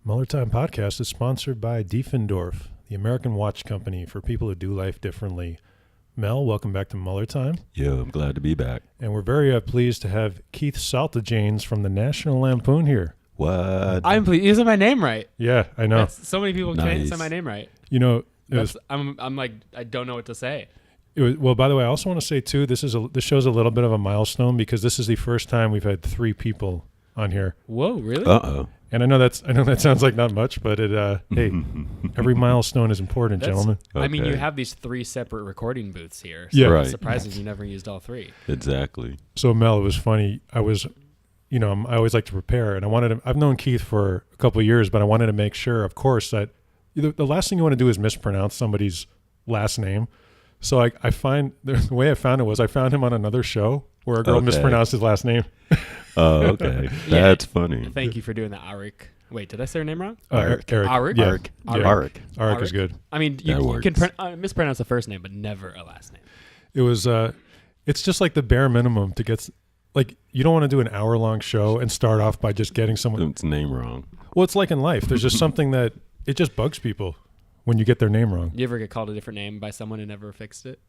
Mueller Time Podcast is sponsored by Diefendorf, the American watch company for people who do life differently. Mel, welcome back to Mueller Time. Yo, I'm glad to be back. And we're very pleased to have Keith Saltojanes from the National Lampoon here. What? I'm pleased. You said my name right. Yeah, I know. So many people can't say my name right. You know, I'm like, I don't know what to say. Well, by the way, I also want to say too, this show's a little bit of a milestone because this is the first time we've had 3 people on here. Whoa, really? Uh-oh. And I know that sounds like not much, but hey, every milestone is important, gentlemen. Okay. I mean, you have these 3 separate recording booths here. So Yeah. Right. It's surprising you never used all 3. Exactly. So Mel, it was funny. I always like to prepare, and I've known Keith for a couple of years, but I wanted to make sure, of course, that the last thing you want to do is mispronounce somebody's last name. So I find the way I found it was I found him on another show where a girl mispronounced his last name. Oh, okay. That's funny. Thank you for doing that, Arik. Wait, did I say her name wrong? Eric. Arik? Yeah. Arik. Yeah. Arik. Arik is good. I mean, you can mispronounce the first name, but never a last name. It was. It's just like the bare minimum to get. Like, you don't want to do an hour-long show and start off by just getting someone's name wrong. Well, it's like in life. There's just something that it just bugs people when you get their name wrong. You ever get called a different name by someone and never fixed it?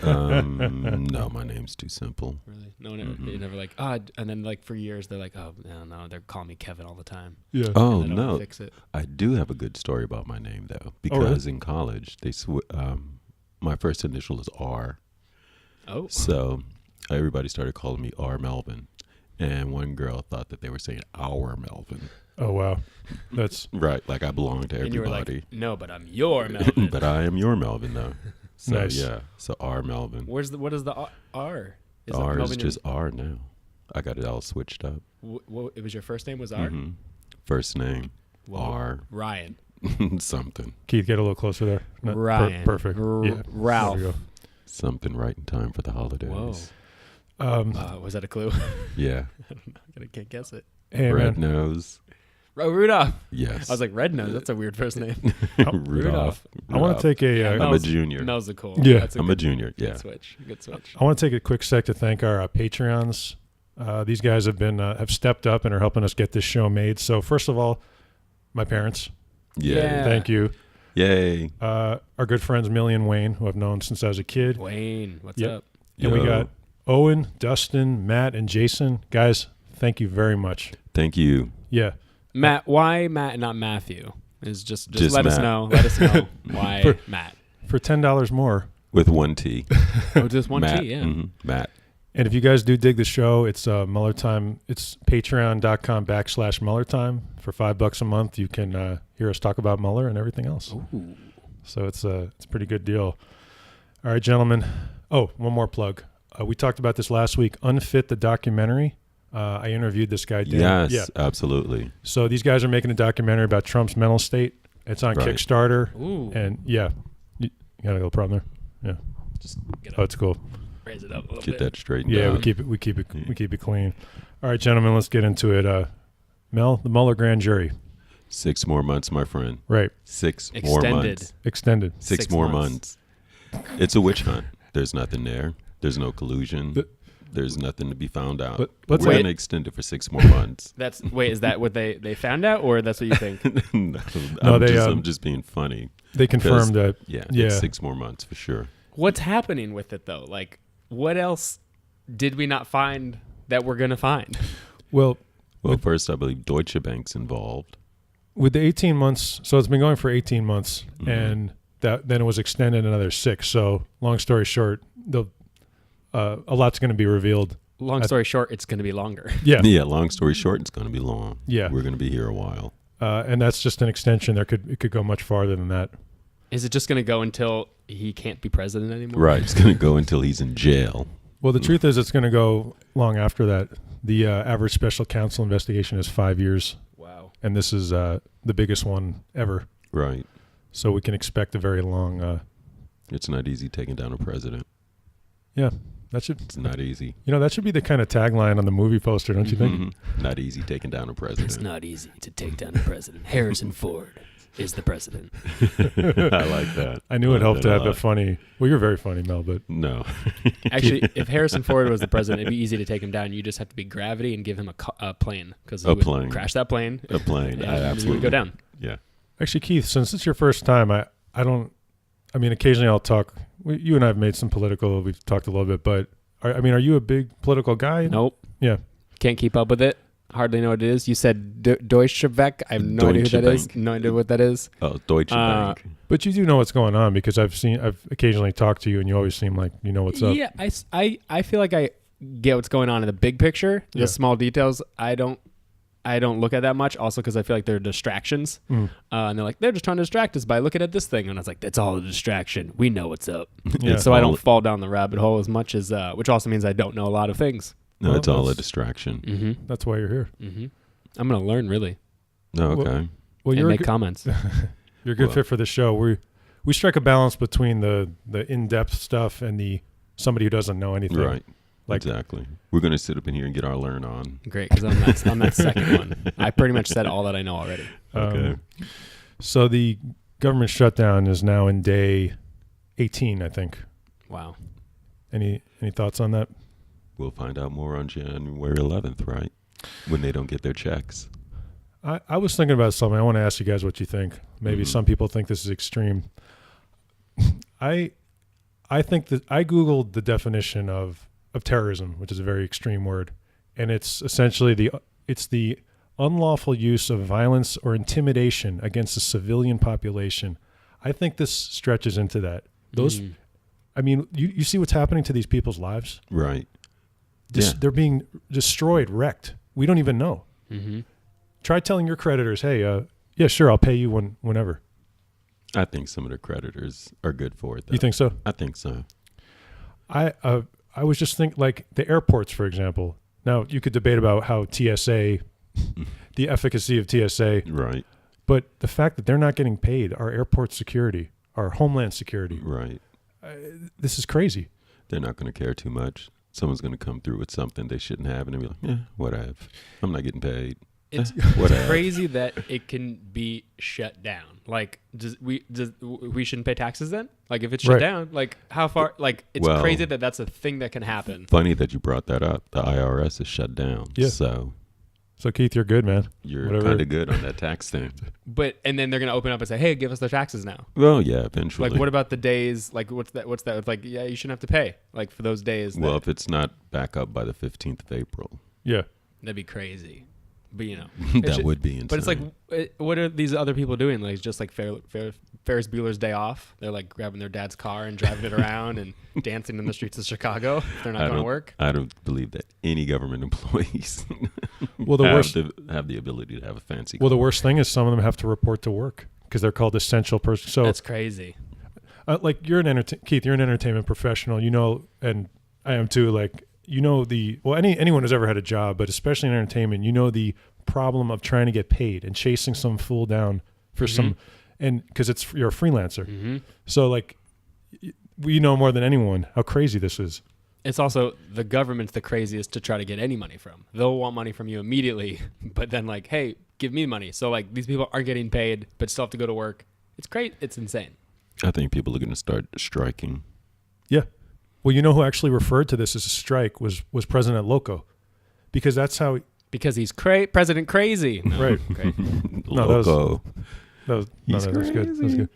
No, my name's too simple. Really? No one they never like, and then like for years they're like, oh, no, they're calling me Kevin all the time. Yeah. Oh, and no. Fix it. I do have a good story about my name, though, because in college, my first initial is R. Oh. So everybody started calling me R. Melvin. And one girl thought that they were saying our Melvin. Oh, wow. That's right. Like I belong to and everybody. You were like, no, but I'm your Melvin. But I am your Melvin, though. So, nice. Yeah. So R. Melvin. What is the R? R is just R now. I got it all switched up. It was your first name was R? Mm-hmm. First name, R. Ryan. Something. Keith, get a little closer there. No, Ryan. Perfect. Yeah. Ralph. There we go. Something right in time for the holidays. Whoa. Was that a clue? Yeah. I can't guess it. Hey, Red man. Nose. Oh, Rudolph. Yes. I was like, Red Nose. That's a weird first name. Rudolph. I want to take I'm a junior. Mel's a cool. Yeah. I'm a junior. Yeah. Good switch. I want to take a quick sec to thank our Patreons. These guys have stepped up and are helping us get this show made. So first of all, my parents. Yeah. Thank you. Yay. Our good friends Millie and Wayne, who I've known since I was a kid. Wayne, what's up? And we got Owen, Dustin, Matt, and Jason. Guys, thank you very much. Thank you. Yeah. Matt, why Matt and not Matthew? Is just Just let us Matt. know. Let us know why Matt. For $10 more. With one T. Oh, just one Matt. T, yeah. Mm-hmm. Matt. And if you guys do dig the show, it's Mueller Time. It's patreon.com/Mueller Time. For $5 a month, you can hear us talk about Mueller and everything else. Ooh. So it's a pretty good deal. All right, gentlemen. Oh, one more plug. We talked about this last week. Unfit, the documentary. I interviewed this guy, Dan. Yes, absolutely. So these guys are making a documentary about Trump's mental state. It's on Kickstarter. Ooh. And yeah, you got a little problem there? Yeah. Just get Oh, up, it's cool. raise it up a little Get bit. that straightened Yeah, out. we keep it clean. All right, gentlemen, let's get into it. Mel, the Mueller grand jury. 6 more months, my friend. Right. 6 more months. Extended. 6 more months. It's a witch hunt. There's nothing there. There's no collusion. There's nothing to be found out. But We're let's going to extend it for 6 more months. Is that what they found out, or that's what you think? No, I'm just being funny. They confirmed that. Yeah, Yeah. It's 6 more months for sure. What's happening with it though? Like, what else did we not find that we're gonna find? Well, First, I believe Deutsche Bank's involved. with the 18 months, so it's been going for 18 months, Mm-hmm. and then it was extended another 6. So long story short, a lot's going to be revealed. Long story short, it's gonna be longer. Yeah. Yeah, long story short, it's going to be long. Yeah. We're going to be here a while. And that's just an extension. It could go much farther than that. Is it just gonna go until he can't be president anymore? Right. It's going to go until he's in jail. Well, the truth is it's going to go long after that. The average special counsel investigation is 5 years, Wow. and this is the biggest one ever. Right. So we can expect a very long. It's not easy taking down a president. Yeah, It's not easy. That should be the kind of tagline on the movie poster, don't you think? Not easy taking down a president. It's not easy to take down a president. Harrison Ford is the president. I like that. I knew it helped to have a funny. Well, you're very funny, Mel, but No. Actually, if Harrison Ford was the president, it'd be easy to take him down. You just have to be gravity and give him a plane, because he would crash that plane. A plane. And Absolutely. he would go down. Yeah. actually, Keith, since it's your first time, I don't. I mean, occasionally I'll talk. You and I have made some political. We've talked a little bit, but are you a big political guy? Nope. Yeah. Can't keep up with it. Hardly know what it is. You said Deutsche Bank. I have no idea who that is. No idea what that is. Oh, Deutsche Bank. But you do know what's going on, because I've occasionally talked to you, and you always seem like you know what's up. Yeah, I feel like I get what's going on in the big picture. The small details, I don't look at that much. Also, because I feel like they're distractions, and they're just trying to distract us by looking at this thing. And I was like, that's all a distraction. We know what's up. Yeah. So I don't fall down the rabbit hole as much as, which also means I don't know a lot of things. No, Well, it's all a that's- distraction. Mm-hmm. That's why you're here. Mm-hmm. I'm gonna learn really. No, okay. Well, And you're make comments. you're a good Well- fit for the show. We strike a balance between the in-depth stuff and the somebody who doesn't know anything. Right. Like- Exactly. We're going to sit up in here and get our learn on. Great, because I'm that second one. I pretty much said all that I know already. Okay. So the government shutdown is now in day 18, I think. Wow. Any thoughts on that? We'll find out more on January 11th, right? When they don't get their checks. I was thinking about something. I want to ask you guys what you think. Maybe some people think this is extreme. I think that I Googled the definition of terrorism, which is a very extreme word, and it's essentially the unlawful use of violence or intimidation against a civilian population. I think this stretches into that. I mean, you see what's happening to these people's lives? Right. They're being destroyed, wrecked. We don't even know. Mm-hmm. Try telling your creditors, hey, yeah, sure, I'll pay you whenever. I think some of the creditors are good for it, though. You think so? I think so. I was just thinking, like the airports, for example. Now, you could debate about how TSA, the efficacy of TSA, Right. but the fact that they're not getting paid, our airport security, our homeland security, Right. this is crazy. They're not going to care too much. Someone's going to come through with something they shouldn't have, and they'll be like, yeah, whatever. I'm not getting paid. It's Whatever. crazy that it can be shut down. Like, we shouldn't pay taxes then? Like, if it's shut Right. down, like how far? Like, it's Well- crazy that that's a thing that can happen. Funny that you brought that up. The IRS is shut down. Yeah. So So, Keith, you're good, man. you're Whatever. kind of good on that tax thing. And then they're gonna open up and say, "Hey, give us the taxes now." Well, yeah, eventually. Like, what about the days? Like, what's that? It's like, yeah, you shouldn't have to pay. Like for those days. Well, if it's not back up by the 15th of April, Yeah. that'd be crazy. But that would be insane. But it's like, what are these other people doing? Like, just like Ferris Bueller's Day Off. They're like grabbing their dad's car and driving it around and dancing in the streets of Chicago. They're not going to work. I don't believe that any government employees Well, the worst. have the ability to have a fancy Well, the car. worst thing is some of them have to report to work because they're called essential person. So, That's crazy. like you're Keith, you're an entertainment professional, and I am too. Like, anyone who's ever had a job, but especially in entertainment, the problem of trying to get paid and chasing some fool down for some, and because you're a freelancer. Mm-hmm. So like, we know more than anyone how crazy this is. It's also the government's the craziest to try to get any money from. They'll want money from you immediately, but then like, hey, give me money. So like these people aren't getting paid, but still have to go to work. It's great. It's insane. I think people are going to start striking. Yeah. Well, you know who actually referred to this as a strike was President Loco, because that's how. Because he's President Crazy. No, Right. Great. No, that was- Loco. That was good. That was crazy. good.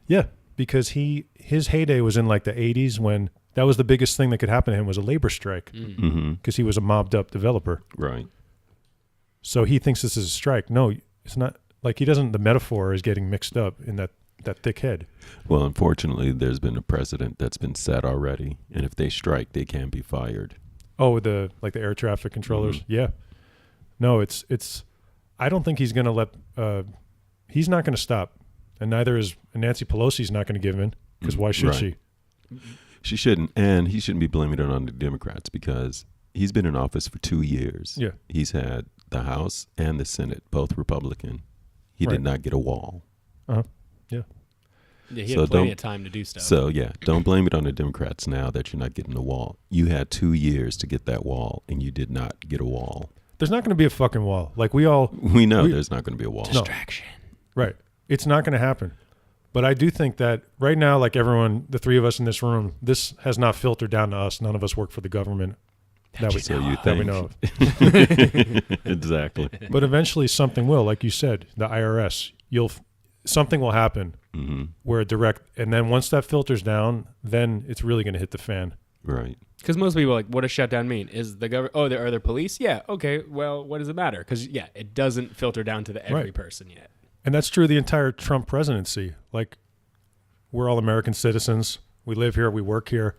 Yeah, because his heyday was in like the 80s when that was the biggest thing that could happen to him was a labor strike Mm-hmm. because he was a mobbed up developer. Right. So he thinks this is a strike. No, it's not. Like he doesn't. The metaphor is getting mixed up in that thick head. Well, unfortunately, there's been a precedent that's been set already, and if they strike, they can be fired. Oh, with the air traffic controllers. Mm-hmm. Yeah. No, it's. I don't think he's going to let. He's not going to stop, and neither is Nancy Pelosi's not going to give in because why should Right. she? She shouldn't, and he shouldn't be blaming it on the Democrats because he's been in office for 2 years. Yeah. He's had the House and the Senate, both Republican. He Right. did not get a wall. Uh-huh. Yeah. Yeah, he So had plenty don't- of time to do stuff. So yeah, don't blame it on the Democrats now that you're not getting the wall. You had 2 years to get that wall, and you did not get a wall. There's not going to be a fucking wall. Like We know there's not going to be a wall. Distraction. right. It's not going to happen. But I do think that right now, like everyone, the three of us in this room, this has not filtered down to us. None of us work for the government. So you That we think? know of. Exactly. But eventually something will, like you said, the IRS, something will happen Hmm. where and then once that filters down, then it's really going to hit the fan. Right. Because most people are like, what does shutdown mean? Is the government? Oh, are there police? Yeah. Okay. Well, what does it matter? Because it doesn't filter down to the every Right. person yet. And that's true of the entire Trump presidency. Like, we're all American citizens. We live here. We work here.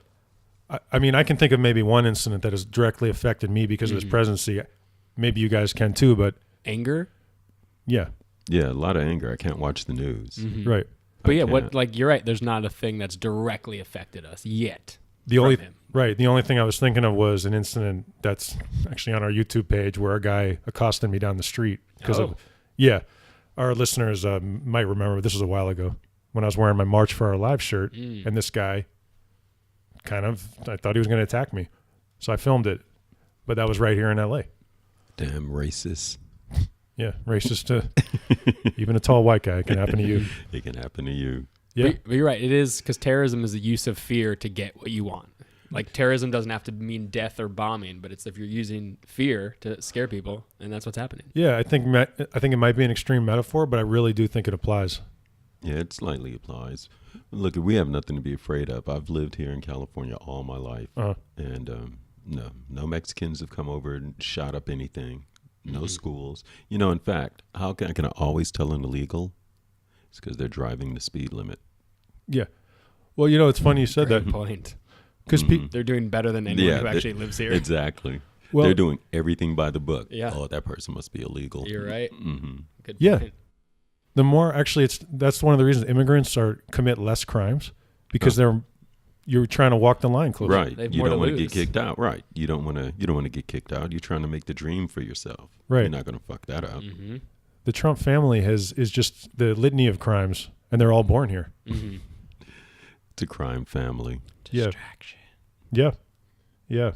I mean, I can think of maybe one incident that has directly affected me because of his presidency. Maybe you guys can too, but Anger. yeah, Yeah, a lot of anger. I can't watch the news. right. But I yeah, can't. you're right. There's not a thing that's directly affected us yet. The from only him. The only thing I was thinking of was an incident that's actually on our YouTube page where a guy accosted me down the street because of our listeners might remember this was a while ago when I was wearing my March for Our Lives shirt, and this guy I thought he was going to attack me, so I filmed it, but that was right here in LA. Damn racist. Yeah, racist to even a tall white guy. It can happen to you. It can happen to you. Yeah, But you're right. It is because terrorism is the use of fear to get what you want. Like terrorism doesn't have to mean death or bombing, but it's if you're using fear to scare people, and that's what's happening. yeah. I think it might be an extreme metaphor, but I really do think it applies. Yeah, it slightly applies. Look, we have nothing to be afraid of. I've lived here in California all my life, and no Mexicans have come over and shot up anything. No schools. In fact, how can I always tell an illegal? It's because they're driving the speed limit. Yeah. Well, it's funny you said Great that point. because They're doing better than anyone who actually lives here. Exactly. Well- they're doing everything by the book. Yeah. Oh, that person must be illegal. You're right. Mm-hmm. Good Yeah. point. the more actually that's one of the reasons immigrants commit less crimes because you're trying to walk the line closer. Right. They have You more don't to want to lose. get kicked out. Right. You don't want to get kicked out. You're trying to make the dream for yourself. Right. You're not going to fuck that up. Mm-hmm. The Trump family is just the litany of crimes, and they're all born here. Mm-hmm. It's a crime family. Yeah. Distraction. Yeah, yeah.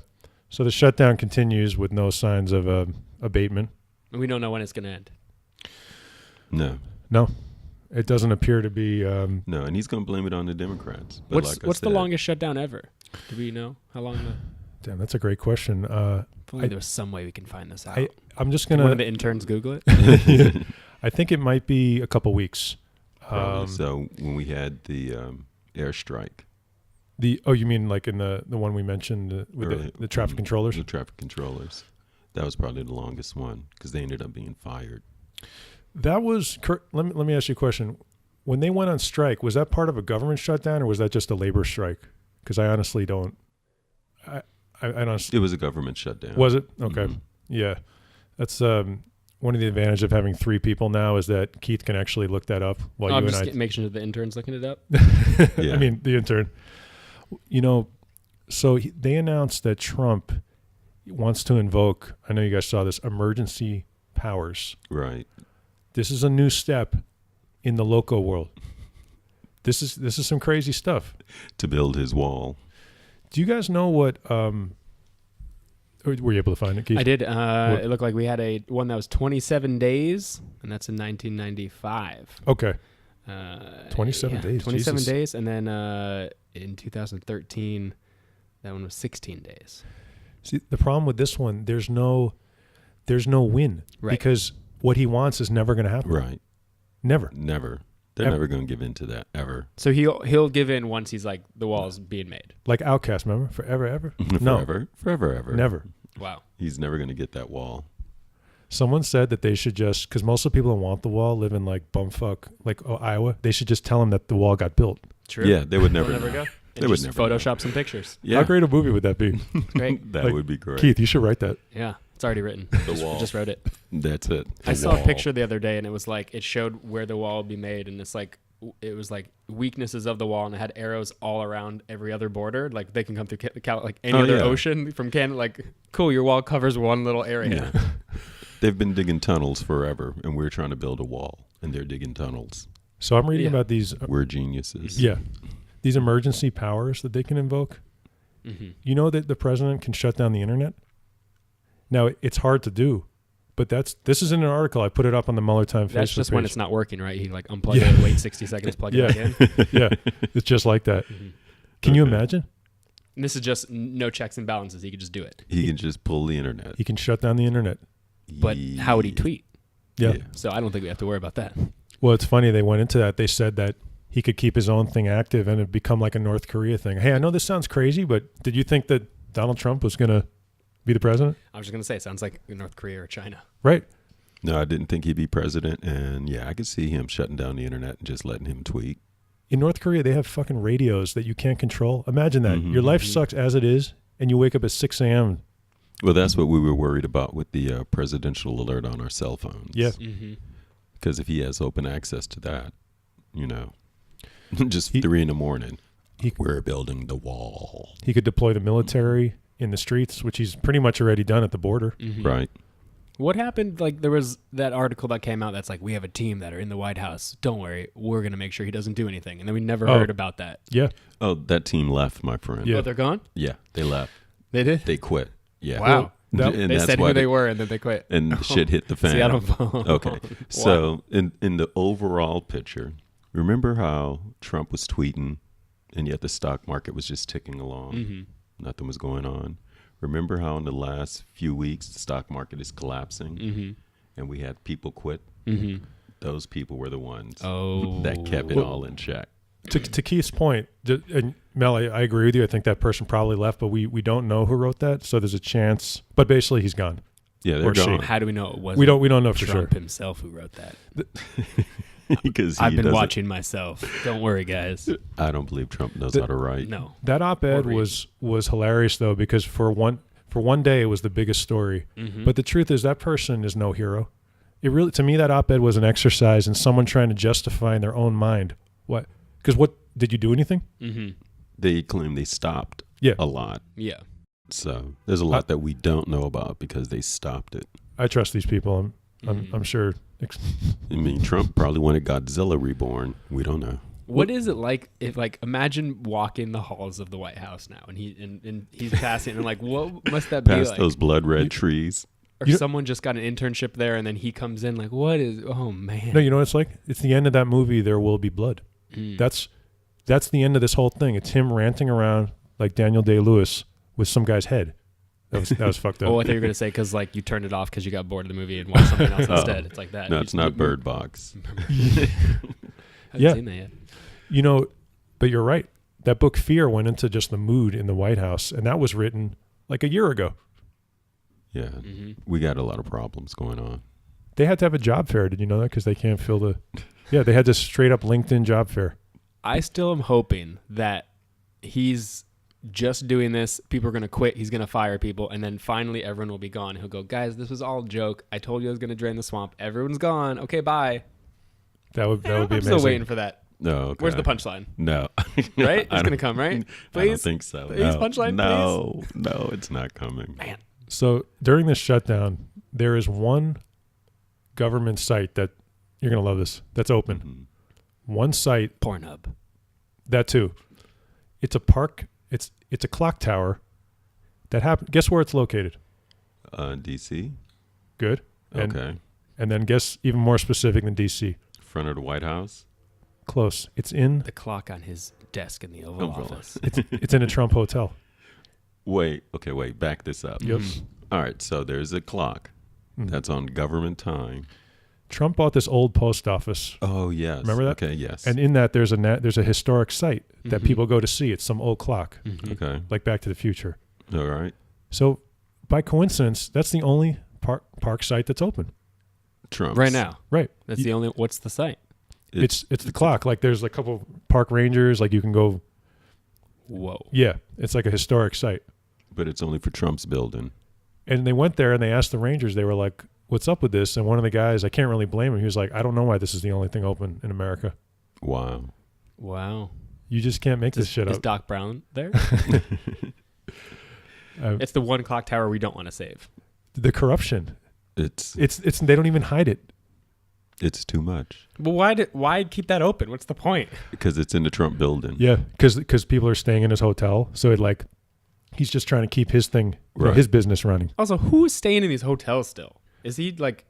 So the shutdown continues with no signs of abatement. We don't know when it's going to end. No. No, it doesn't appear to be. No, and he's going to blame it on the Democrats. But What's the said, longest shutdown ever? Do we know how long? Damn, that's a great question. If only there was some way we can find this out. I'm just Can one of gonna. the interns Google it? I think it might be a couple weeks. Probably. So when we had the airstrike, You mean like in the one we mentioned with Early- the traffic controllers? the traffic controllers, that was probably the longest one because they ended up being fired. That was. Let me ask you a question. When they went on strike, was that part of a government shutdown or was that just a labor strike? Because I honestly don't. I honestly. It was a government shutdown. Was it? Okay. Mhm. Yeah. That's one of the advantages of having three people now is that Keith can actually look that up while I'm you just and I. making sure the intern's looking it up. Yeah. I mean, the intern. So they announced that Trump wants to invoke, I know you guys saw this, emergency powers. Right. This is a new step in the loco world. This is some crazy stuff. To build his wall. Do you guys know what were you able to find it, Keith? I did. It looked like we had one that was 27 days, and that's in 1995. Okay. 27 days, 27 Jesus. days, and then in 2013, that one was 16 days. See, the problem with this one, there's no win. Right. Because what he wants is never going to happen. Right. Never. Never. They're Ever. never going to give in to that ever. So he'll give in once he's like the wall's being made. Like Outcast, remember? Forever, ever? No, Forever, ever. never. Wow. He's never going to get that wall. Someone said that they should just, because most of the people that want the wall live in like bumfuck, like Iowa, they should just tell them that the wall got built. True. Yeah, they would They'll never never know. go. They And would just never know. Photoshop some pictures. Yeah. How great a movie would that be? Great. That Like, would be great. Keith, you should write that. Yeah, it's already written. The wall. Just wrote it. That's it. I The saw a wall. picture the other day, and it was like it showed where the wall would be made, and it was like weaknesses of the wall, and it had arrows all around every other border. Like they can come through like any Oh, other yeah. ocean from Canada. Like, cool, your wall covers one little area. Yeah. They've been digging tunnels forever, and we're trying to build a wall, and they're digging tunnels. So I'm reading about these. We're geniuses. Yeah. These emergency powers that they can invoke. Mm-hmm. You know that the president can shut down the internet? Now, it's hard to do, but this is in an article. I put it up on the Mueller Time Facebook That's just page. when it's not working, right? You like unplug it, wait 60 seconds, plug it back in. Yeah, it's just like that. Mm-hmm. Can you imagine? And this is just no checks and balances. He could just do it. He can just pull the internet. He can shut down the internet. But how would he tweet? Yeah. So I don't think we have to worry about that. Well, it's funny. They went into that. They said that he could keep his own thing active and it'd become like a North Korea thing. Hey, I know this sounds crazy, but did you think that Donald Trump was going to be the president? I was just going to say, it sounds like North Korea or China. Right. No, I didn't think he'd be president. And yeah, I could see him shutting down the internet and just letting him tweet. In North Korea, they have fucking radios that you can't control. Imagine that. Mm-hmm. Your life sucks as it is, and you wake up at 6 a.m. Well, that's what we were worried about with the presidential alert on our cell phones. Yeah. Mm-hmm. Because if he has open access to that, just 3 a.m, we're building the wall. He could deploy the military in the streets, which he's pretty much already done at the border. Mm-hmm. Right. What happened? Like, there was that article that came out that's like, we have a team that are in the White House. Don't worry. We're going to make sure he doesn't do anything. And then we never heard about that. Yeah. Oh, that team left, my friend. Yeah. Oh, they're gone? Yeah, they left. They did? They quit. Yeah. Wow. And They that's said why who they were, and then they quit. And the shit hit the fan. See, I don't Okay. So in the overall picture, remember how Trump was tweeting and yet the stock market was just ticking along? Mm-hmm. Nothing was going on. Remember how in the last few weeks the stock market is collapsing Mm-hmm. and we had people quit? Mm-hmm. Those people were the ones Oh. that kept it all in check. To Keith's point, and Mel, I agree with you. I think that person probably left, but we don't know who wrote that, so there's a chance. But basically, he's gone. Yeah, they're Or she. gone. How do we know it wasn't We don't know for Trump sure. himself who wrote that? Because I've been watching myself. Don't worry, guys. I don't believe Trump knows how to write. No. That op-ed Or read. was hilarious though, because for one day it was the biggest story. Mm-hmm. But the truth is that person is no hero. It really, to me, that op-ed was an exercise in someone trying to justify in their own mind what. Because what did you do anything? Mm-hmm. They claim they stopped Yeah. a lot. Yeah. So there's a lot that we don't know about because they stopped it. I trust these people. I'm sure. I mean, Trump probably wanted Godzilla reborn. We don't know. What is it like if, like, imagine walking the halls of the White House now, and he's passing, and like, what must that be Past like? those blood red trees. Or someone just got an internship there, and then he comes in, like, what is? Oh man. No, you know what it's like? It's the end of that movie. There Will Be Blood. Mm. That's the end of this whole thing. It's him ranting around like Daniel Day-Lewis with some guy's head. That was fucked up. Oh, I thought you were gonna say because like you turned it off because you got bored of the movie and watched something else instead. It's like that. No, it's not Bird Box. I haven't seen that yet. You know, but you're right. That book Fear went into just the mood in the White House, and that was written like a year ago. Yeah, Mm-hmm. we got a lot of problems going on. They had to have a job fair. Did you know that? Because they can't fill the. Yeah, they had this straight up LinkedIn job fair. I still am hoping that he's just doing this. People are going to quit. He's going to fire people. And then finally everyone will be gone. He'll go, guys, this was all a joke. I told you I was going to drain the swamp. Everyone's gone. Okay, bye. That would be I'm amazing. still waiting for that. No, okay. Where's the punchline? No. Right? It's I going to come, right? I don't Please? think so. Please, no. punchline, No, no, it's not coming. Man. So during this shutdown, there is one government site that you're going to love this. That's open. Mhm. One site. Pornhub. That too. It's a park. It's a clock tower that happened. Guess where it's located? DC. Good. And, Okay. And then guess even more specific than DC. Front of the White House. Close. It's in. The clock on his desk in the Oval Oval. Office. It's in a Trump hotel. Wait. Okay. Wait. Back this up. Yep. All right. So there's a clock Mhm. that's on government time. Trump bought this old post office, Oh yes. Remember that? Okay. Yes. and in that there's a historic site that Mhm. people go to see. It's some old clock, Mhm. okay. like Back to the Future. All right. So, by coincidence, that's the only park site that's open. Trump. Right now. Right. That's the only. What's the site? It's the clock. Like there's a couple park rangers. Like you can go. Whoa. Yeah, it's like a historic site. But it's only for Trump's building. And they went there and they asked the rangers. They were like, "What's up with this?" And one of the guys, I can't really blame him. He was like, "I don't know why this is the only thing open in America. Wow. Wow. You just can't make this shit Is up." Doc Brown there? Uh, It's the one clock tower we don't want to save. Uh, the corruption. It's It's they don't even hide it. It's too much. But why keep that open? What's the point? Because it's in the Trump building. Yeah, because people are staying in his hotel, so he's just trying to keep his thing, Right. his business running. Also, who's staying in these hotels still? Is he like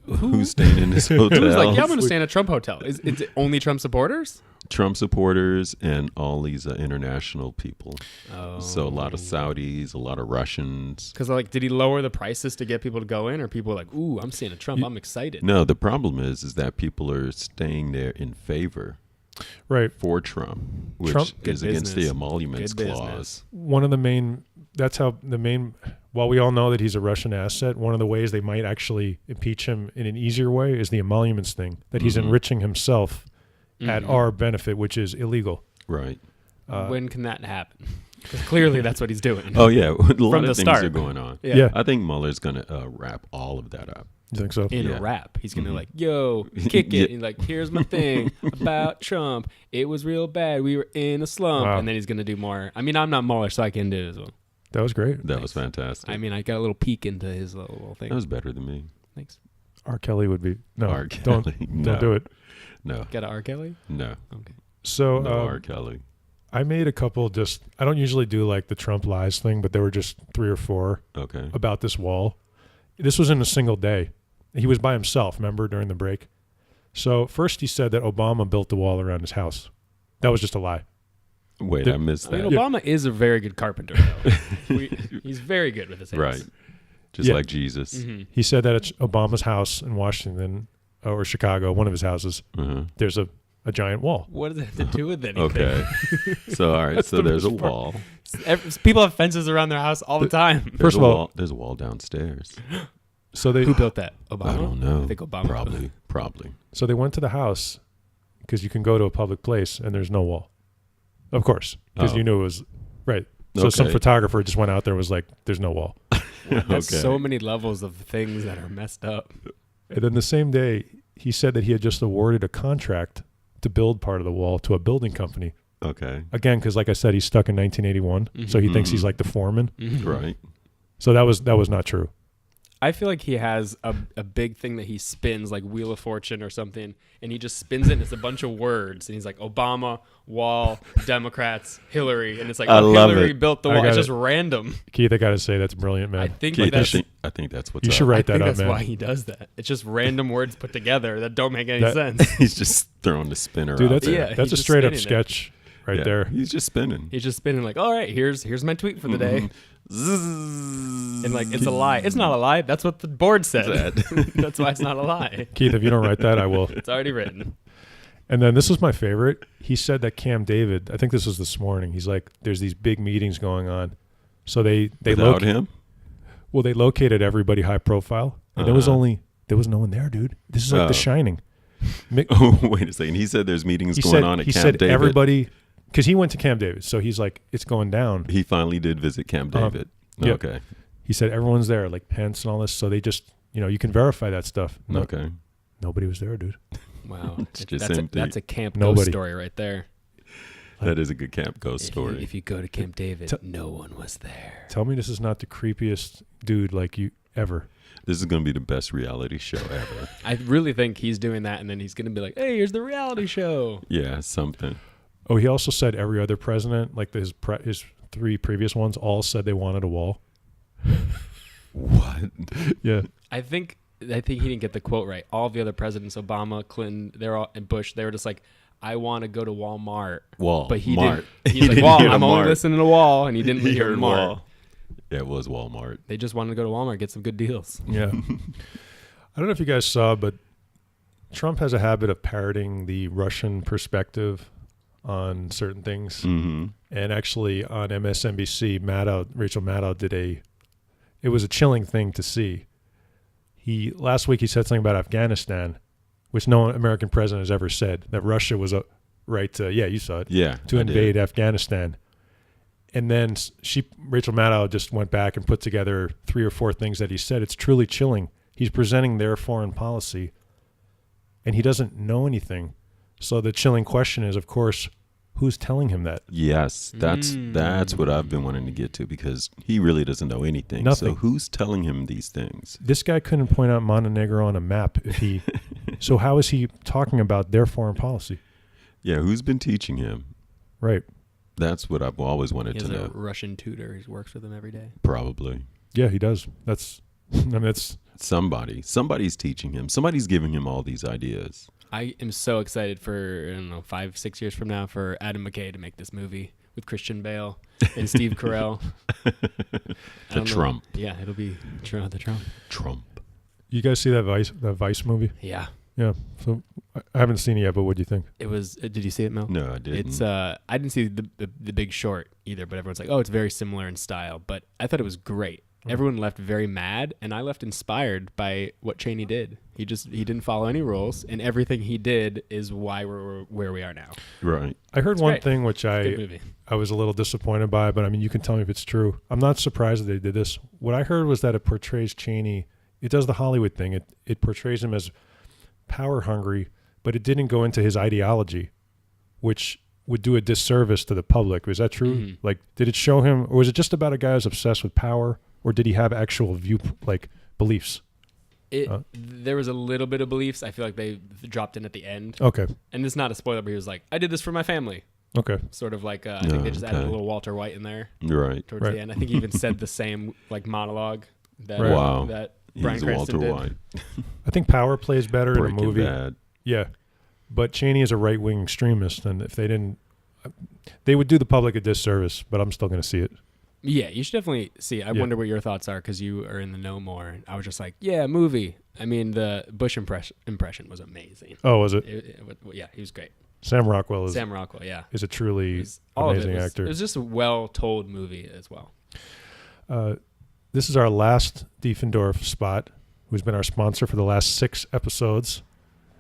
Who's staying in this hotel? who's like, yeah, I'm going to stay in a Trump hotel? Is it only Trump supporters? Trump supporters and all these international people. Oh. So a lot of Saudis, a lot of Russians. Because did he lower the prices to get people to go in, or people are like, ooh, I'm staying in Trump, I'm excited? No, the problem is that people are staying there in favor Right. for Trump, which Trump- is Good against the business. emoluments Good clause. business. One of the main, while we all know that he's a Russian asset, one of the ways they might actually impeach him in an easier way is the emoluments thing, that he's enriching himself at our benefit, which is illegal. Right. When can that happen? Because clearly that's what he's doing. Oh, yeah. A lot From of the things start. are going on. Yeah. I think Mueller's going to wrap all of that up. You think so? In Yeah. a rap, he's gonna yo, kick it, and here's my thing about Trump. It was real bad. We were in a slump, Wow. and then he's gonna do more. I mean, I'm not Mueller, so I can do it as well. That was great. That was fantastic. I mean, I got a little peek into his little thing. That was better than me. Thanks. R. Kelly would be no. R. Don't Kelly. No. don't do it. No. Got a R. Kelly? No. Okay. So No R. Kelly. I made a couple. I don't usually do the Trump lies thing, but there were just 3 or 4 Okay. about this wall. This was in a single day. He was by himself, remember, during the break. So first he said that Obama built the wall around his house. That was just a lie. Wait, I missed I that. mean, Obama is a very good carpenter, though. He's very good with his hands. Right. Just Yeah. like Jesus. Mm-hmm. He said that at Obama's house in Washington or Chicago, one of his houses, Uh-huh. there's a giant wall. What does it have to do with anything? Okay. So, all right. That's So the there's a best part. wall. People have fences around their house all the time. First of all, there's a wall downstairs. so they Who built that? Obama? I don't know. I think Obama. Probably. so they went to the house because you can go to a public place and there's no wall. Of course, because Oh. you knew it was right. So some Okay. photographer just went out there and was like, there's no wall. That's Okay. so many levels of things that are messed up. And then the same day, he said that he had just awarded a contract to build part of the wall to a building company. Okay. Again, because like I said, he's stuck in 1981, so he thinks he's like the foreman. Right. So that was not true. I feel like he has a big thing that he spins, like Wheel of Fortune or something, and he just spins it and it's a bunch of words. And he's like, Obama, wall, Democrats, Hillary. And it's like, I love Hillary it. built the I wall. It's got just random. Keith, I got to say that's brilliant, man. I think Keith, that's, I think that's what's You up. should write I think that up, that's man. why he does that. It's just random words put together that don't make any That- sense. He's just throwing the spinner Dude, out that's there. Yeah, that's he's a just straight up spinning it. sketch right Yeah, there. He's just spinning. He's just spinning like, all right, here's my tweet for the day. Zzz. And like, it's a lie. It's not a lie. That's what the board said. That's why it's not a lie. Keith, if you don't write that, I will. It's already written. And then this was my favorite. He said that Cam David, I think this was this morning. He's like, there's these big meetings going on. So they Without him? Well, they located everybody high profile, and there was no one there, dude. This is like The Shining. Oh, wait a second. He said there's meetings going on at he Camp said David. everybody, because he went to Camp David, so he's like, it's going down. He finally did visit Camp David. yeah. Okay. He said everyone's there, like Pence and all this. So they just, you can verify that stuff. No, Okay. Nobody was there, dude. Wow. It's just that's empty. a camp Nobody. ghost story right there. That is a good Camp Ghost story. If you go to Camp David, no one was there. Tell me this is not the creepiest dude like you ever. This is going to be the best reality show ever. I really think he's doing that, and then he's going to be like, hey, here's the reality show. Yeah, something. Oh, he also said every other president, like his 3 previous ones, all said they wanted a wall. What? Yeah. I think he didn't get the quote right. All the other presidents, Obama, Clinton, and Bush, they were just like, I want to go to Walmart. Wall. But he Mart. didn't. He He's like, didn't Wall, hear I'm the only Mart. listening to Wall, and he didn't He hear heard Mart. Wall. Yeah, it was Walmart. They just wanted to go to Walmart, get some good deals. Yeah. I don't know if you guys saw, but Trump has a habit of parroting the Russian perspective on certain things. Mm-hmm. And actually on MSNBC, Rachel Maddow it was a chilling thing to see. Last week he said something about Afghanistan, which no American president has ever said, that Russia was a right to, you saw it, Yeah. to I invade did. Afghanistan. And then Rachel Maddow just went back and put together 3 or 4 things that he said. It's truly chilling. He's presenting their foreign policy, and he doesn't know anything. So the chilling question is, of course, who's telling him that? Yes, that's what I've been wanting to get to, because he really doesn't know anything. Nothing. So who's telling him these things? This guy couldn't point out Montenegro on a map if he So how is he talking about their foreign policy? Yeah, who's been teaching him? Right. That's what I've always wanted He to has a know. Russian tutor. He works with him every day. Probably. Yeah, he does. That's, I mean, it's Somebody's teaching him. Somebody's giving him all these ideas. I am so excited for, I don't know, 5-6 years from now for Adam McKay to make this movie with Christian Bale and Steve Carell. The Trump. Yeah, it'll be the Trump. Trump. you guys see that Vice movie? Yeah. Yeah. So I haven't seen it yet, but what do you think? It was. Did you see it, Mel? No, I didn't. It's. I didn't see the Big Short either, but everyone's like, oh, it's very similar in style. But I thought it was great. Everyone left very mad, and I left inspired by what Cheney did. He didn't follow any rules, and everything he did is why we're where we are now. Right. I heard It's one great. thing which Good movie. I was a little disappointed by, but I mean, you can tell me if it's true. I'm not surprised that they did this. What I heard was that it portrays Cheney. It does the Hollywood thing. It portrays him as power hungry, but it didn't go into his ideology, which would do a disservice to the public. Was that true? Mhm. Like, did it show him, or was it just about a guy who's obsessed with power, or did he have actual beliefs? There was a little bit of beliefs. I feel like they dropped in at the end. Okay. And it's not a spoiler, but he was like, I did this for my family. Okay. Sort of like, I think they just added a okay. little Walter White in there Right. towards Right. the end. I think he even said the same like monologue that, Right. Wow. that Bryan He's Cranston Walter did. White. I think power plays better in a Breaking movie. Bad. Yeah. But Cheney is a right-wing extremist, and if they didn't, they would do the public a disservice, but I'm still going to see it. Yeah, you should definitely see it. I Yeah. wonder what your thoughts are because you are in the know more. I was just like, yeah, movie. I mean, the Bush impression was amazing. Oh, was it? Yeah, he was great. Sam Rockwell Sam Rockwell, yeah. is a truly All of it amazing was, actor. It was just a well-told movie as well. This is our last Diefendorf spot, who's been our sponsor for the last 6 episodes.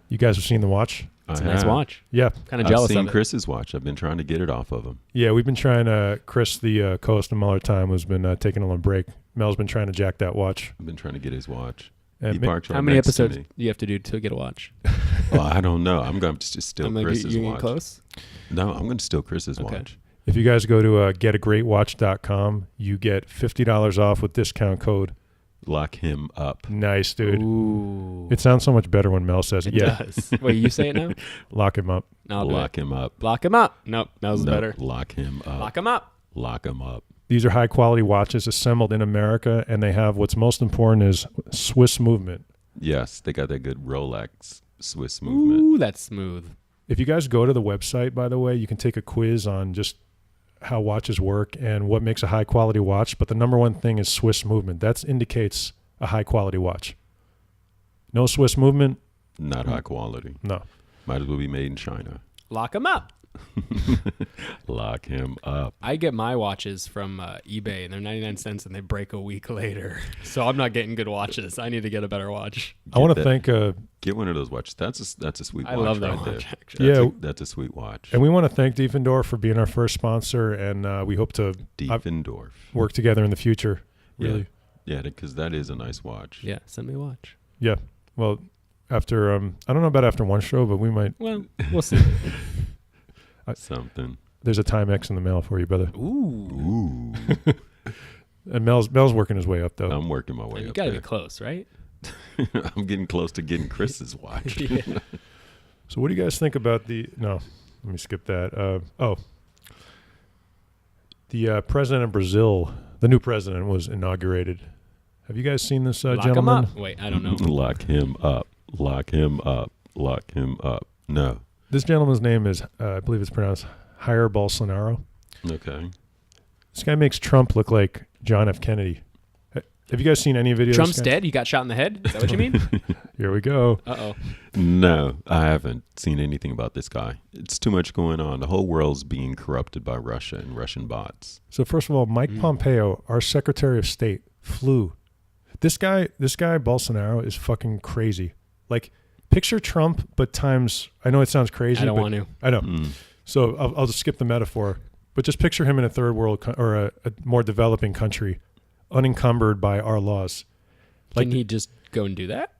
You guys have seen The Watch? It's a I nice have. watch. Yeah. Kind of jealous I've seen of it. Chris's watch. I've been trying to get it off of him. Yeah, we've been trying to, Chris, the co-host of Mueller Time, has been taking a little break. Mel's been trying to jack that watch. I've been trying to get his watch. And He ma- parked right How many next to episodes me. do you have to do to get a watch? Well, I don't know. I'm going to just steal I'm like, Chris's you getting watch. close? No, I'm going to steal Chris's Okay. watch. If you guys go to getagreatwatch.com, you get $50 off with discount code. Lock him up. Nice, dude. Ooh. It sounds so much better when Mel says it. It Yeah, does. Wait, you say it now? lock him up. No, I'll do Lock it. him up. Lock him up. Nope, that was No, better. Lock him up. Lock him up. Lock him up. These are high-quality watches assembled in America, and they have what's most important is Swiss movement. Yes, they got that good Rolex Swiss movement. Ooh, that's smooth. If you guys go to the website, by the way, you can take a quiz on just how watches work and what makes a high-quality watch, but the number one thing is Swiss movement. That indicates a high-quality watch. No Swiss movement? Not high quality. No. Might as well be made in China. Lock him up. Lock him up. I get my watches from eBay, and they're 99 cents, and they break a week later. So I'm not getting good watches. I need to get a better watch. I want to that. thank, Get one of those watches. That's a sweet I watch love that right watch, there. actually. Yeah. That's a sweet watch. and we want to thank Diefendorf for being our first sponsor, and we hope to Diefendorf. work together in the future. Really. Yeah, because that is a nice watch. Yeah, send me a watch. Yeah. Well, after, I don't know about after one show, but we might. Well, we'll see. Something. There's a Timex in the mail for you, brother. Ooh. Ooh. And Mel's working his way up, though. I'm working my way You up got to there. be close, right? I'm getting close to getting Chris's watch. Yeah. So what do you guys think about no, let me skip that. The president of Brazil, the new president, was inaugurated. Have you guys seen this Lock him gentleman? up. Wait, I don't know. Lock him up. Lock him up. Lock him up. No. This gentleman's name is, I believe it's pronounced Jair Bolsonaro. Okay. This guy makes Trump look like John F. Kennedy. Have you guys seen any videos? Trump's dead? He got shot in the head? Is that what you mean? Here we go. Uh-oh. No, I haven't seen anything about this guy. It's too much going on. The whole world's being corrupted by Russia and Russian bots. So first of all, Mike Pompeo, our Secretary of State, flew. This guy Bolsonaro is fucking crazy. Like, picture Trump, but times. I know it sounds crazy. I don't but want to. I know. Mm. So I'll just skip the metaphor, but just picture him in a third world or a more developing country, unencumbered by our laws. Like, Can he just go and do that?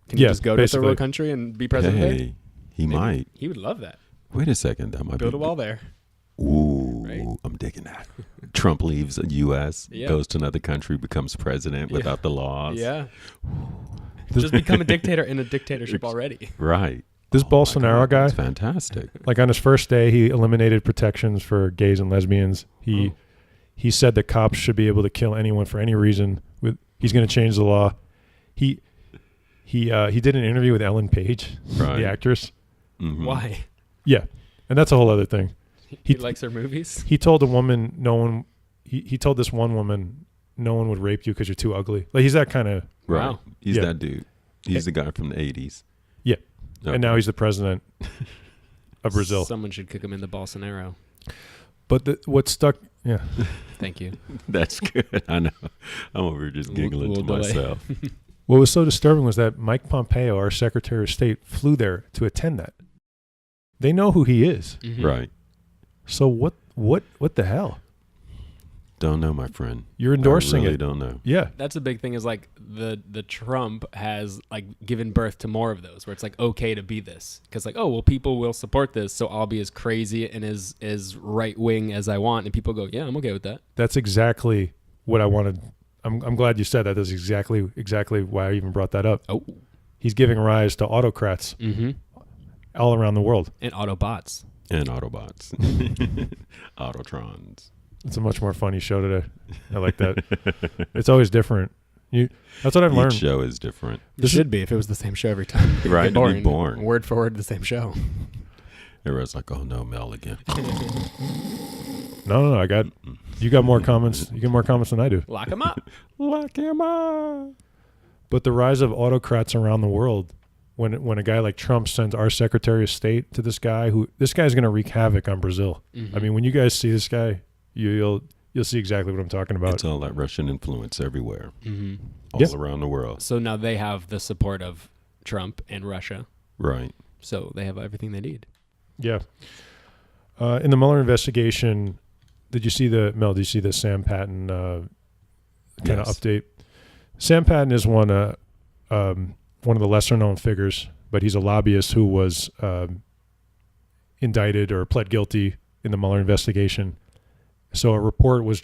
Can he Yeah, just go to a third basically. world country and be president there? Hey, he Maybe. might. He would love that. Wait a second. That might Build be. a wall there. Ooh, Right? I'm digging that. Trump leaves the U.S., Yeah. goes to another country, becomes president Yeah. without the laws. Yeah. Just become a dictator in a dictatorship already. Right. This Oh my Bolsonaro God, guy, that's fantastic. like on his first day, he eliminated protections for gays and lesbians. He said that cops should be able to kill anyone for any reason. He's going to change the law. He did an interview with Ellen Page, Right. the actress. Mhm. Why? Yeah, and that's a whole other thing. He likes her movies. He told a woman, no one. He told this one woman, no one would rape you because you're too ugly. Like he's that kind of. Right. Wow. He's Yeah. that dude. He's the guy from the 80s. Yeah, Okay. and now he's the president of Brazil. Someone should kick him in the Bolsonaro. But what stuck? Yeah, Thank you. That's good. I know. I'm over here just giggling to Little delay. myself. what was so disturbing was that Mike Pompeo, our Secretary of State, flew there to attend that. They know who he is. Mhm. Right. So what the hell? Don't know, my friend. You're endorsing I really it. don't know. Yeah. That's the big thing is like the Trump has like given birth to more of those where it's like okay to be this because like, oh, well, people will support this. So I'll be as crazy and as right wing as I want. And people go, yeah, I'm okay with that. That's exactly what I wanted. I'm glad you said that. That's exactly why I even brought that up. Oh, He's giving rise to autocrats all around the world. and Autobots. And Autobots. Autotrons. It's a much more funny show today. I like that. It's always different. That's what I've Each learned. show is different. It should be if it was the same show every time. It'd Right, get it'd be boring. Word for word, the same show. Everyone's like, oh no, Mel again. No. You got more comments. You get more comments than I do. Lock them up. Lock him up. But the rise of autocrats around the world, when a guy like Trump sends our Secretary of State to this guy's going to wreak havoc on Brazil. I mean, when you guys see this guy, you'll see exactly what I'm talking about. It's all that Russian influence everywhere. All Yes. around the world. So now they have the support of Trump and Russia. Right. So they have everything they need. Yeah. In the Mueller investigation, did you see the Sam Patton kind of Yes. update? Sam Patton is one of the lesser known figures, but he's a lobbyist who was indicted or pled guilty in the Mueller investigation. So a report was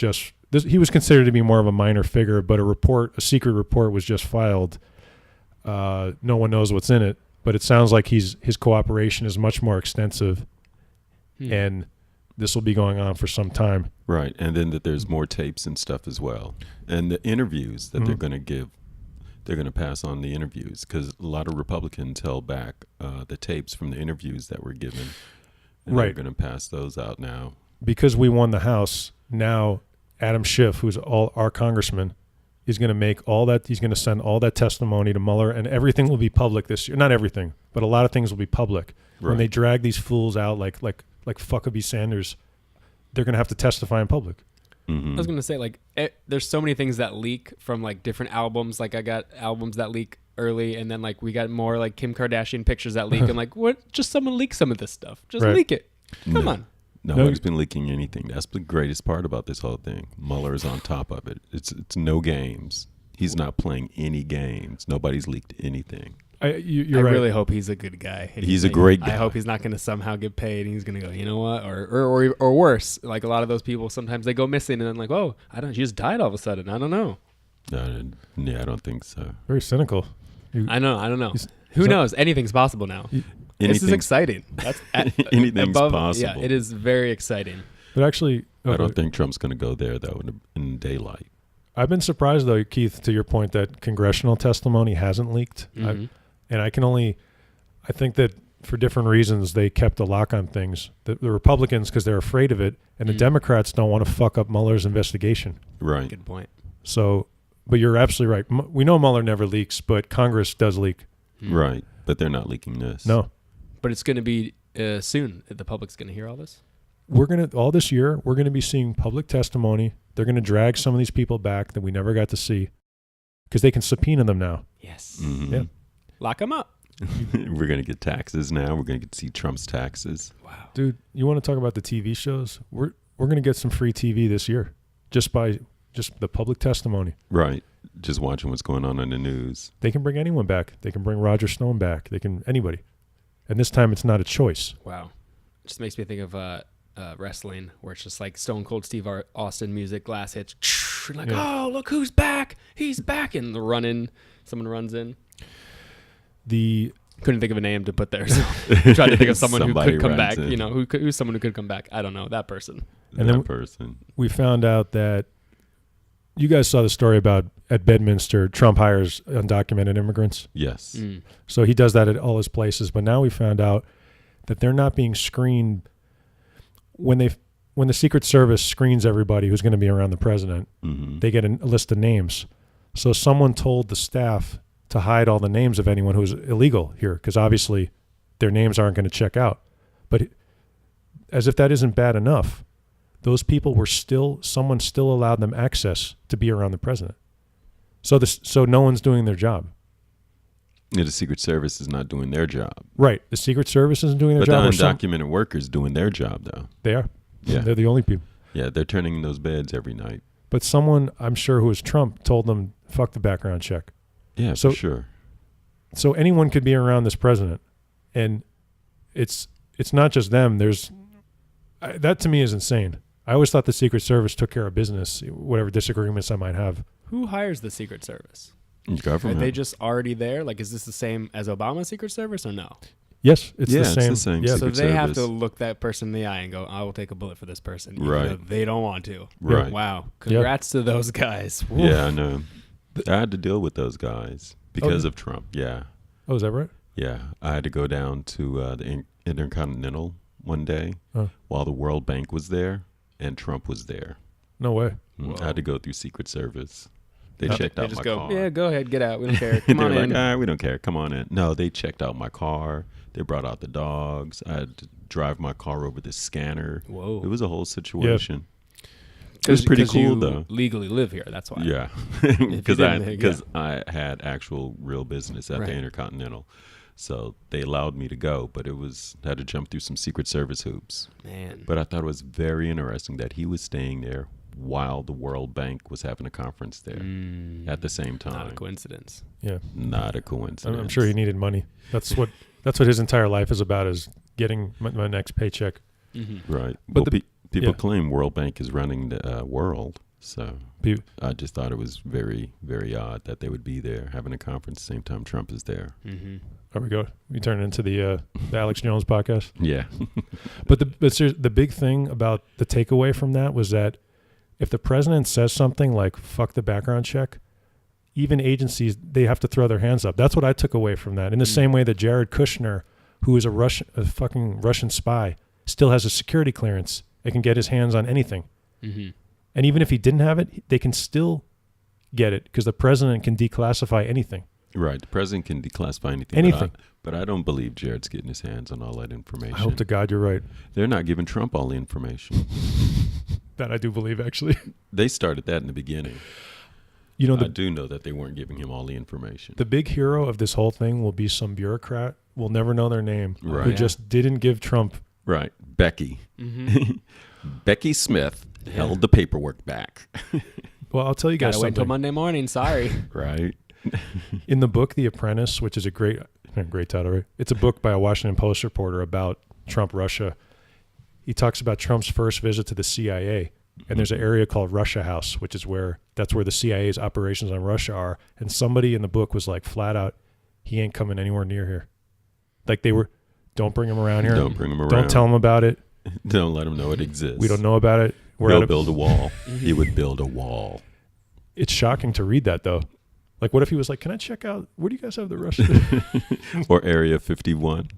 he was considered to be more of a minor figure, but a secret report was just filed. No one knows what's in it, but it sounds like his cooperation is much more extensive, and this will be going on for some time. Right. And then that there's more tapes and stuff as well. And the interviews that they're going to give, they're going to pass on the interviews because a lot of Republicans held back the tapes from the interviews that were given. And Right. They're going to pass those out now. Because we won the House, now Adam Schiff, who's our congressman, is going to make all that. He's going to send all that testimony to Mueller, and everything will be public this year. Not everything, but a lot of things will be public. When they drag these fools out, like Fuckabee Sanders, they're going to have to testify in public. Mm-hmm. I was gonna say like there's so many things that leak from like different albums. Like I got albums that leak early, and then like we got more like Kim Kardashian pictures that leak. I'm like, what? Just someone leak some of this stuff. Just Right. leak it. Come on. Nobody's been leaking anything. That's the greatest part about this whole thing. Mueller is on top of it. It's no games. He's not playing any games. Nobody's leaked anything. You're I right. really hope he's a good guy. And He's a like, great guy. I hope he's not going to somehow get paid. And he's going to go, you know what, or worse. Like a lot of those people, sometimes they go missing, and then like, oh, she just died all of a sudden. I don't know. Yeah, I don't think so. Very cynical. I don't know. He's- Who so- knows? Anything's possible now. This is Anything's- exciting. That's Anything's possible. Yeah, it is very exciting. But actually, I don't think Trump's going to go there though in daylight. I've been surprised though, Keith, to your point that congressional testimony hasn't leaked. Mhm. I think that for different reasons they kept a lock on things. The Republicans, because they're afraid of it, and the Democrats don't want to fuck up Mueller's investigation. Right. Good point. So, but you're absolutely right. We know Mueller never leaks, but Congress does leak. Right. But they're not leaking this. No. But it's going to be soon. The public's going to hear all this. All this year, we're going to be seeing public testimony. They're going to drag some of these people back that we never got to see because they can subpoena them now. Yes. Mhm. Yeah. Lock them up. We're going to get taxes now. We're going to get to see Trump's taxes. Wow. Dude, you want to talk about the TV shows? We're going to get some free TV this year just by the public testimony. Right. Just watching what's going on in the news. They can bring anyone back. They can bring Roger Stone back. They can anybody. And this time it's not a choice. Wow. Just makes me think of wrestling, where it's just like Stone Cold Steve Austin music, glass hits. Like, oh, look who's back. He's back. And someone runs in. Couldn't think of a name to put there. So tried to think of someone who Somebody could come back. runs in. Who's someone who could come back. I don't know, that person. And then person. we found out that you guys saw the story about at Bedminster, Trump hires undocumented immigrants. Yes. So he does that at all his places. But now we found out that they're not being screened when the Secret Service screens everybody who's going to be around the president. Mm-hmm. They get a list of names. So someone told the staff to hide all the names of anyone who's illegal here, because obviously their names aren't going to check out. But as if that isn't bad enough, those people were someone still allowed them access to be around the president. So no one's doing their job. Yeah, the Secret Service is not doing their job. Right. The Secret Service isn't doing their job. But the undocumented workers doing their job, though. They are. Yeah. They're the only people. Yeah, they're turning in those beds every night. But someone, I'm sure, who was Trump, told them, fuck the background check. Yeah, So- for sure. So anyone could be around this president. And it's not just them. That to me is insane. I always thought the Secret Service took care of business, whatever disagreements I might have. Who hires the Secret Service? Government. Are they just already there? Like, is this the same as Obama's Secret Service or no? Yes, it's Yeah, the it's same. the same Yeah. So Secret they have Service. to look that person in the eye and go, I will take a bullet for this person. Even Right. though they don't want to. Right. Wow. Congrats to those guys. Woof. Yeah, I know. I had to deal with those guys because of Trump. Yeah. Oh, is that right? Yeah. I had to go down to the Intercontinental one day Oh. while the World Bank was there and Trump was there. No way. I had to go through Secret Service. They Oh. checked They out just my go, car. yeah, go ahead, get out. We don't care. Come on They're in. like, we don't care. Come on in. No, they checked out my car. They brought out the dogs. I had to drive my car over the scanner. Whoa. It was a whole situation. It was pretty 'Cause cool, you though. legally live here. That's why. Yeah, you because didn't, I had actual real business at Right. the Intercontinental, so they allowed me to go. But I had to jump through some Secret Service hoops. Man. But I thought it was very interesting that he was staying there while the World Bank was having a conference there at the same time. Not a coincidence. Yeah. Not a coincidence. I'm sure he needed money. That's what his entire life is about, is getting my next paycheck. Right. But But people yeah. claim World Bank is running the world. So Pe- I just thought it was very, very odd that they would be there having a conference the same time Trump is there. There we go. We turn it into the Alex Jones podcast. Yeah. But the big thing about the takeaway from that was that if the president says something like "fuck the background check," even agencies, they have to throw their hands up. That's what I took away from that. In the same way that Jared Kushner, who is a fucking Russian spy, still has a security clearance. They can get his hands on anything. And even if he didn't have it, they can still get it because the president can declassify anything. Right. The president can declassify anything. Anything. But I don't believe Jared's getting his hands on all that information. I hope to God you're right. They're not giving Trump all the information. That I do believe, actually. They started that in the beginning. You know, I do know that they weren't giving him all the information. the big hero of this whole thing will be some bureaucrat. We'll never know their name. Right. Who Yeah. just didn't give Trump. Right. Becky. Becky Smith held the paperwork back. Well, I'll tell you guys Gotta wait until something. Monday morning. Sorry. Right. In the book The Apprentice, which is a great title, right? It's a book by a Washington Post reporter about Trump Russia. He talks about Trump's first visit to the CIA, and there's an area called Russia House, which is that's where the CIA's operations on Russia are. And somebody in the book was like, flat out, he ain't coming anywhere near here. Like they were, don't bring him around here. Don't bring him around. Don't tell him about it. Don't let him know it exists. We don't know about it. He'll build a wall. He would build a wall. It's shocking to read that, though. Like, what if he was like, can I check out, where do you guys have the Russian? Or Area 51.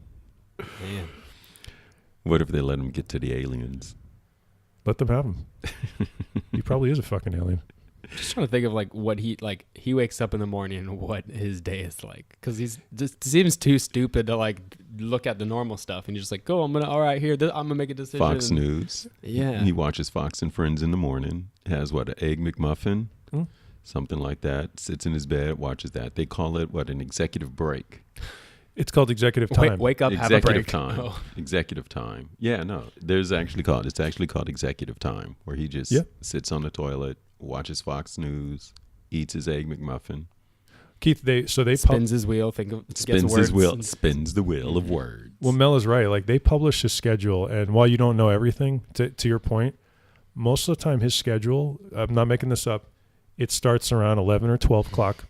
Man. What if they let him get to the aliens? Let them have him. He probably is a fucking alien. Just trying to think of like what he wakes up in the morning and what his day is like, because he's just seems too stupid to like look at the normal stuff and you're just like, go, I'm gonna make a decision. Fox News. Yeah. He watches Fox and Friends in the morning. Has an Egg McMuffin? Something like that. Sits in his bed, watches that. They call it an executive break. It's called executive time. Wake up, have a Executive break. time. Oh. Executive time. Yeah, no. It's actually called executive time, where he just sits on the toilet, watches Fox News, eats his Egg McMuffin, Keith, they Spins his wheel. spins his wheel, spins the wheel of words. Well, Mel is right. Like, they publish his schedule, and while you don't know everything, to your point, most of the time his schedule, I'm not making this up, it starts around 11 or 12 o'clock.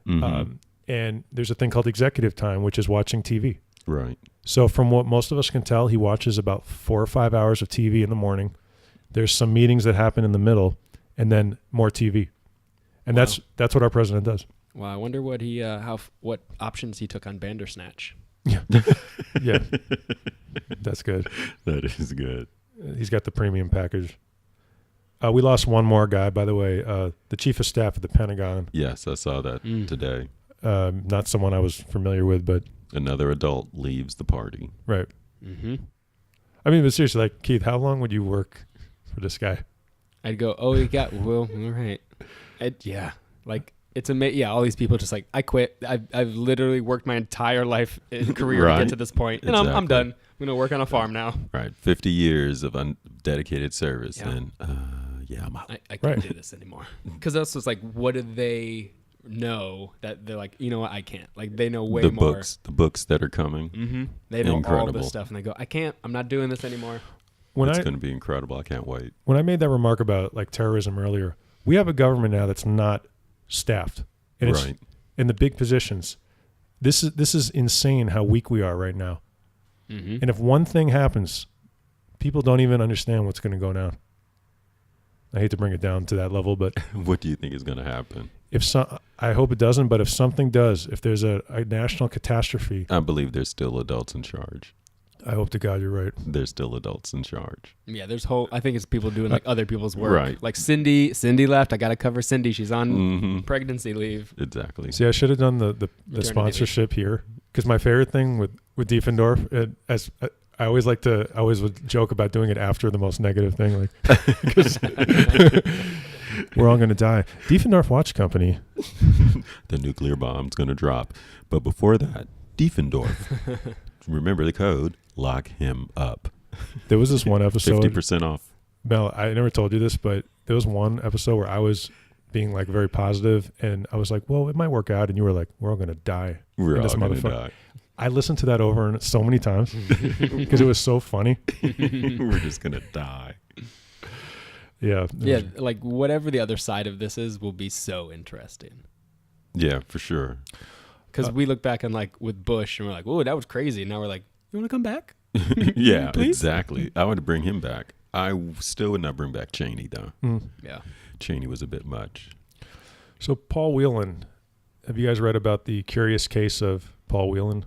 Mm-hmm. And there's a thing called executive time, which is watching TV. Right. So from what most of us can tell, he watches about 4 or 5 hours of TV in the morning. There's some meetings that happen in the middle, and then more TV. And Wow. that's what our president does. Well, I wonder what he what options he took on Bandersnatch. Yeah. Yeah. That's good. That is good. He's got the premium package. We lost one more guy, by the way, the chief of staff at the Pentagon. Yes, I saw that today. Not someone I was familiar with, but Another adult leaves the party. right. Mm-hmm. I mean, but seriously, like, Keith, how long would you work for this guy? I'd go, oh, you got, well, all right. Yeah. Like, it's amazing. Yeah, all these people just like, I quit. I've literally worked my entire life and career to Right. get to this point. And I'm Exactly. done. I'm going to work on a farm now. Right. 50 years of dedicated service. Yeah. And I'm out. I can't Right. do this anymore. Because that's just like, what do they know that they're like, you know what, I can't. Like, they know way the more. books that are coming. Mm-hmm. They know all Incredible. this stuff. And they go, I can't. I'm not doing this anymore. When It's I going to be incredible. I can't wait. when I made that remark about like terrorism earlier, we have a government now that's not staffed, and it's Right. in the big positions. This is insane how weak we are right now. Mm-hmm. And if one thing happens, people don't even understand what's going to go down. I hate to bring it down to that level, but What do you think is going to happen? I hope it doesn't. But if something does, if there's a national catastrophe, I believe there's still adults in charge. I hope to God you're right. There's still adults in charge. Yeah, there's I think it's people doing like other people's work. Right. Like Cindy left. I got to cover Cindy. She's on Mm-hmm. pregnancy leave. Exactly. See, I should have done the leave. sponsorship here, because my favorite thing with Diefendorf, I always would joke about doing it after the most negative thing, like, 'cause we're all going to die. Diefendorf Watch Company. The nuclear bomb's going to drop. But before that, Diefendorf. Remember the code. Lock him up. There was this one episode. 50% off. Mel, I never told you this, but there was one episode where I was being like very positive, and I was like, well, it might work out. And you were like, we're all going to die. We're in this all going to motherfucker. die. I listened to that over and so many times because it was so funny. We're just going to die. Yeah. Yeah, like whatever the other side of this is will be so interesting. Yeah, for sure. Because we look back on like with Bush and we're like, "Whoa, that was crazy." And now we're like, "You want to come back?" Yeah, Please? exactly. I would bring him back. I still would not bring back Cheney, though. Yeah. Cheney was a bit much. So Paul Whelan, have you guys read about the curious case of Paul Whelan?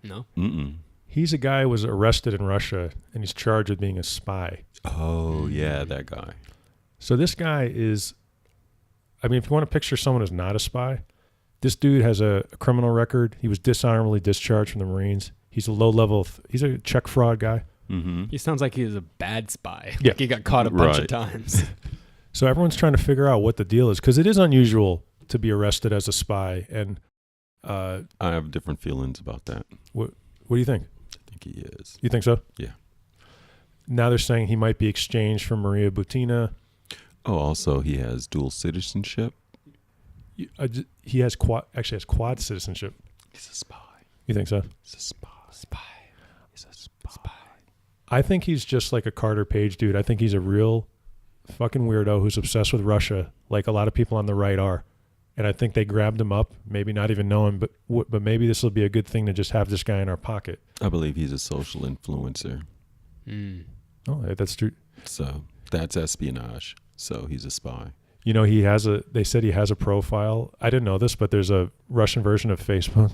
No. Mm-mm. He's a guy who was arrested in Russia, and he's charged with being a spy. Oh, yeah, that guy. So this guy is, I mean, if you want to picture someone who's not a spy, this dude has a criminal record. He was dishonorably discharged from the Marines. He's a low-level, he's a check fraud guy. Mm-hmm. He sounds like he's a bad spy. Yeah. Like he got caught a bunch of Right. times. So everyone's trying to figure out what the deal is, because it is unusual to be arrested as a spy. And I have different feelings about that. what do you think? I think he is. You think so? Yeah. Now they're saying he might be exchanged for Maria Butina. Oh, also, he has dual citizenship. He has quad citizenship. He's a spy. You think so? He's a spy. He's a spy. I think he's just like a Carter Page dude. I think he's a real fucking weirdo who's obsessed with Russia, like a lot of people on the right are. And I think they grabbed him up, maybe not even know him, but maybe this will be a good thing to just have this guy in our pocket. I believe he's a social influencer. Oh, that's true. So that's espionage. So he's a spy. You know, they said he has a profile. I didn't know this, but there's a Russian version of Facebook.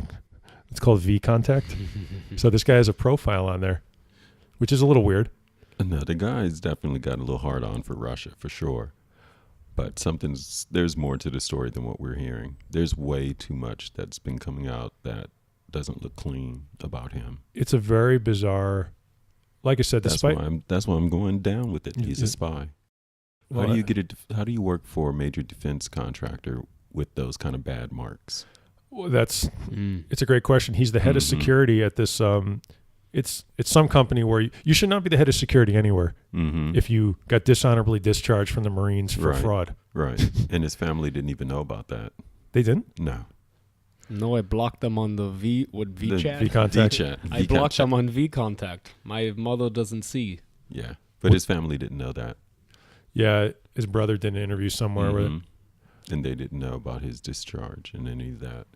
It's called V-Contact. So this guy has a profile on there, which is a little weird. No, the guy's definitely got a little hard on for Russia, for sure. But there's more to the story than what we're hearing. There's way too much that's been coming out that doesn't look clean about him. It's a very bizarre, like I said, That's why I'm going down with it. He's a spy. Well, How do you work for a major defense contractor with those kind of bad marks? Well, it's a great question. He's the head of security at this. It's some company where you should not be the head of security anywhere if you got dishonorably discharged from the Marines for fraud. Right. And his family didn't even know about that. They didn't? No. No, I blocked them on the VChat. V-Contact. V-chat. I blocked them on V-Contact. My mother doesn't see. Yeah. But his family didn't know that. Yeah, his brother did an interview somewhere with it. And they didn't know about his discharge and any of that.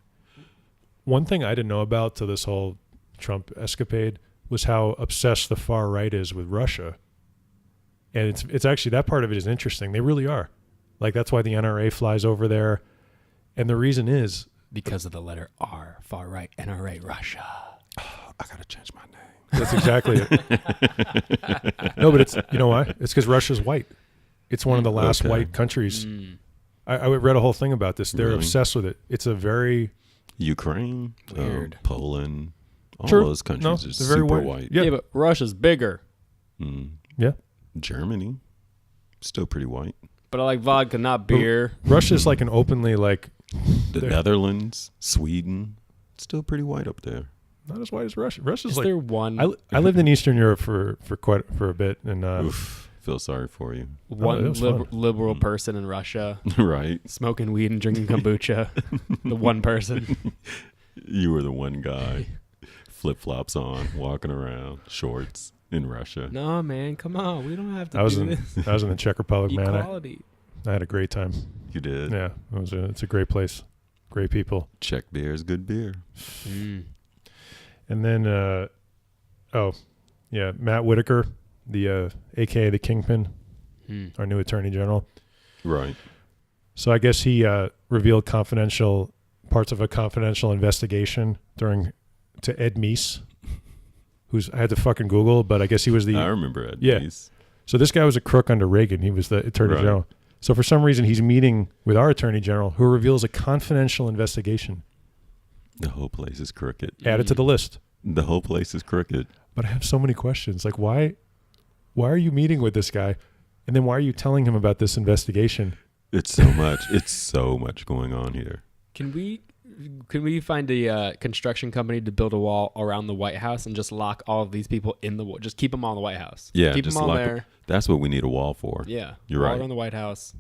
One thing I didn't know about to this whole Trump escapade was how obsessed the far right is with Russia. And it's actually, that part of it is interesting. They really are. Like, that's why the NRA flies over there. And the reason is because of the letter R, far right, NRA, Russia. Oh, I got to change my name. that's exactly it. No, but it's, you know why? It's because Russia's white. It's one of the last white countries. I read a whole thing about this. They're obsessed with it. It's a very... Ukraine, Weird. Poland, all True. those countries No, are they're very super white. white. Yeah. Yeah, but Russia's bigger. Yeah. Germany, still pretty white. But I like vodka, not beer. Russia's like an openly, like... The Netherlands, Sweden, still pretty white up there. Not as white as Russia. Russia's Is like... there one I lived in Eastern Europe for a bit, and Oof, feel sorry for you. it was fun. liberal person in Russia Right. smoking weed and drinking kombucha? The one person. You were the one guy, flip-flops on, walking around, shorts in Russia. No, man, come on. We don't have to I was do in this. I was in the Czech Republic, man. Equality. I had a great time. You did? Yeah, it's a great place, great people. Czech beer is good beer. And then, Matt Whitaker, the AKA the Kingpin, our new Attorney General. Right. So I guess he revealed parts of a confidential investigation to Ed Meese, who's I had to fucking Google, but I guess he was I remember Ed Yeah. Meese. So this guy was a crook under Reagan. He was the Attorney General. So for some reason, he's meeting with our Attorney General, who reveals a confidential investigation. The whole place is crooked. Add it to the list. The whole place is crooked. But I have so many questions. Like, why are you meeting with this guy? And then why are you telling him about this investigation? It's so much. It's so much going on here. Can we find a construction company to build a wall around the White House and just lock all of these people in the wall? Just keep them all in the White House. Yeah, keep just them all lock there. That's what we need a wall for. Yeah, You're wall right. around the White House,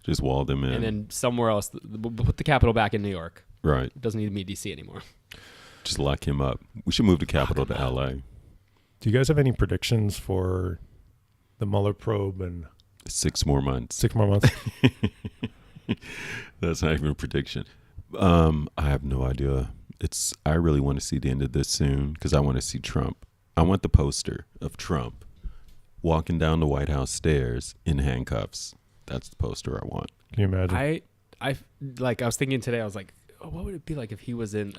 Just wall them in. and then somewhere else. We'll put the Capitol back in New York. Right. It doesn't need to be DC anymore. Just lock him up. We should move the Capitol to L.A. Do you guys have any predictions for the Mueller probe and 6 more months. 6 more months? That's not even a prediction. I have no idea. I really want to see the end of this soon because I want to see Trump. I want the poster of Trump walking down the White House stairs in handcuffs. That's the poster I want. Can you imagine? I was thinking today. I was like, oh, what would it be like if he was in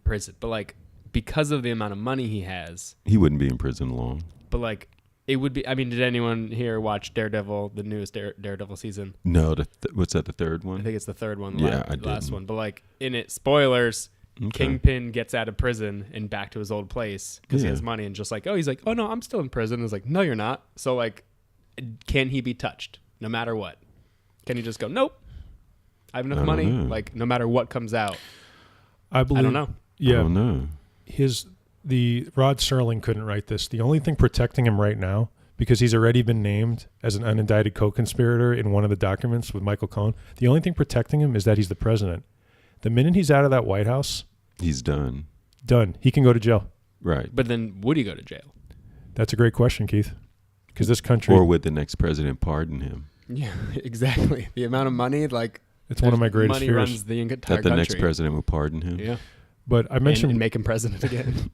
prison? But like, because of the amount of money he has, He wouldn't be in prison long. but like, it would be. I mean, did anyone here watch Daredevil, the newest Daredevil season? No, what's that, the third I one? think it's the third one. Yeah, I the last didn't. one. But like in it, spoilers. Okay. Kingpin gets out of prison and back to his old place because he Yeah. has money, and just like, he's like, oh no, I'm still in prison. It's like, no, you're not. So like, can he be touched no matter what? Can he just go, nope, I have enough I don't money. know. Like no matter what comes out, I believe. I don't know. Yeah. Oh, no. The Rod Serling couldn't write this. The only thing protecting him right now, because he's already been named as an unindicted co-conspirator in one of the documents with Michael Cohen, the only thing protecting him is that he's the president. The minute he's out of that White House, He's done. done. He can go to jail. Right. But then would he go to jail? That's a great question, Keith. Because this country, Or would the next president pardon him? Yeah, exactly. The amount of money, like it's one of my greatest money fears. runs the entire That the country. next president would pardon him? Yeah, But I mentioned and make him president again.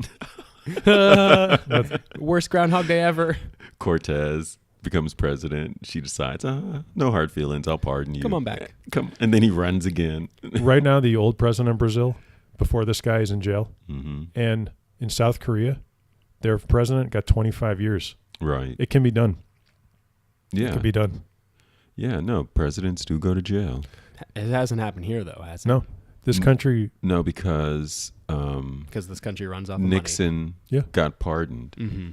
Worst Groundhog Day ever. Cortez becomes president. She decides, no hard feelings. I'll pardon you. Come on back. Come, and then he runs again. right now the old president of Brazil, before this guy is in jail, Mm-hmm. and in South Korea, their president got 25 years. Right. It can be done. It Yeah. can be done. Yeah. No, presidents do go to jail. It hasn't happened here though, has it? No, this country. No, because Because this country runs off Nixon Yeah. got pardoned of money. Mm-hmm.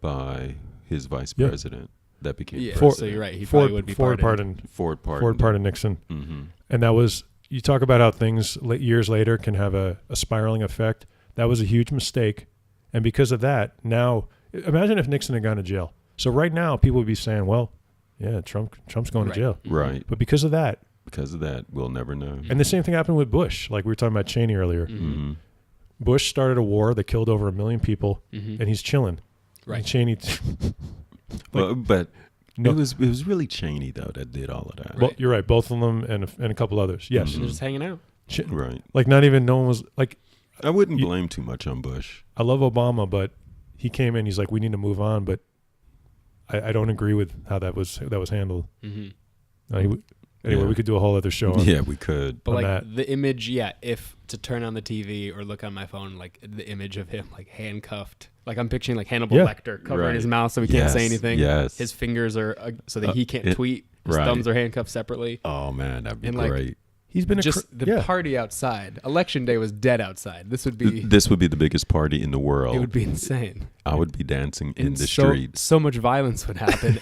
by his vice Yeah. president that became Yeah, president. so you're right. He probably would be Ford pardoned. Ford pardoned. Ford pardoned Nixon. Mm-hmm. And that was, you talk about how things years later can have a spiraling effect. That was a huge mistake. And because of that, now, imagine if Nixon had gone to jail. So right now, people would be saying, well, yeah, Trump's going Right. to jail. Right. But because of that, Because of that, we'll never know. and the same thing happened with Bush. Like we were talking about Cheney earlier. Mm-hmm. Bush started a war that killed over 1 million people, Mm-hmm. and he's chilling. Right. And Cheney, But No. it was really Cheney though that did all of that. well, you're right, both of them and a couple others. Yes. They're just hanging out. Right. Like not even no one was like. I wouldn't blame too much on Bush. I love Obama, but he came in. He's like, we need to move on, but I don't agree with how that was handled. Mm-hmm. Anyway, we could do a whole other show. Yeah, we could. But like that. the image, if to turn on the TV or look on my phone, like the image of him like handcuffed, like I'm picturing like Hannibal Lecter covering his mouth so he can't say anything. Yes. His fingers are so that he can't tweet. His thumbs are handcuffed separately. Oh man, that'd be and great. Like, he's been the party outside. Election day was dead outside. This would be the biggest party in the world. It would be insane. I would be dancing in the so, streets. So much violence would happen.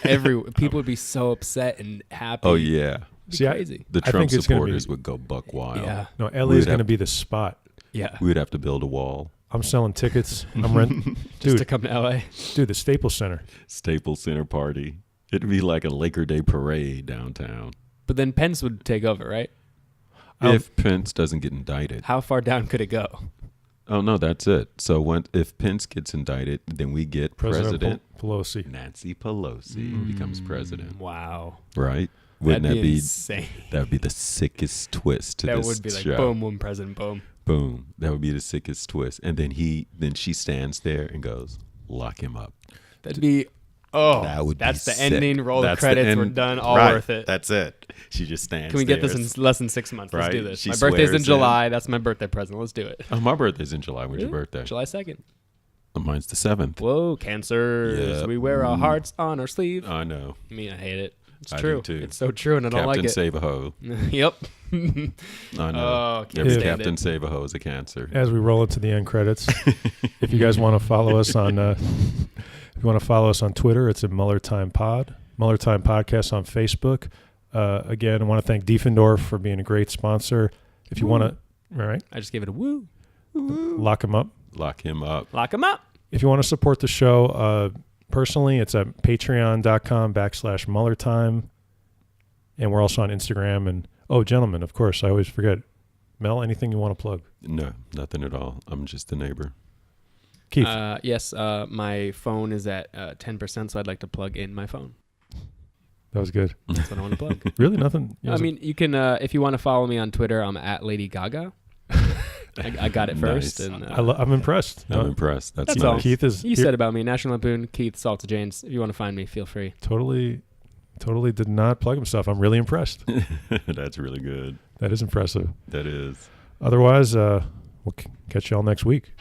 People would be so upset and happy. Oh yeah. See, crazy. The Trump supporters would go buck wild. Yeah. No, LA is going to be the spot. Yeah. We would have to build a wall. I'm selling tickets. I'm renting. Just to come to LA. Dude, the Staples Center. Staples Center party. It'd be like a Labor Day parade downtown. But then Pence would take over, right? If Pence doesn't get indicted. How far down could it go? Oh, no, that's it. So if Pence gets indicted, then we get President Pelosi. Nancy Pelosi becomes president. Wow. Right? Wouldn't That'd that be insane? That would be the sickest twist to that this would be like show. boom, boom, president, boom. Boom. That would be the sickest twist. And then she stands there and goes, lock him up. That'd be that's the sick. ending. Roll That's the credits. We're done. All worth it. That's it. She just stands. Can we get this in less than 6 months? Let's do this. She My birthday's in swears July. That's my birthday present. Let's do it. Oh, my birthday's in July. When's your birthday? July 2nd. Mine's the 7th. Whoa, Cancers. Yep. We wear our hearts on our sleeve. I know. I mean, I hate it. It's I true. do too. It's so true, and I don't Captain like it. Save-A-Ho. Yep. I know. Oh, can't Every stand Captain it. Save-A-Ho is a Cancer. As we roll into the end credits, if you guys want to follow us on, if you want to follow us on Twitter, it's at Mueller Time Pod. Mueller Time Podcast on Facebook. Again, I want to thank Diefendorf for being a great sponsor. If you want to, all right, I just gave it a woo. lock him up. Lock him up. Lock him up. If you want to support the show personally, it's at patreon.com/MuellerTime. And we're also on Instagram. And, gentlemen, of course, I always forget. Mel, anything you want to plug? No, nothing at all. I'm just a neighbor. Keith. Yes, my phone is at 10%, so I'd like to plug in my phone. That was good. That's what I want to plug. Really? Nothing? I mean, you can, if you want to follow me on Twitter, I'm at Lady Gaga. I got it first. Nice. And I'm impressed. I'm impressed. That's That's nice. all. Keith is... You said about me, National Lampoon, Keith, Saltojanes. If you want to find me, feel free. Totally did not plug himself. I'm really impressed. That's really good. That is impressive. That is. Otherwise, we'll catch y'all next week.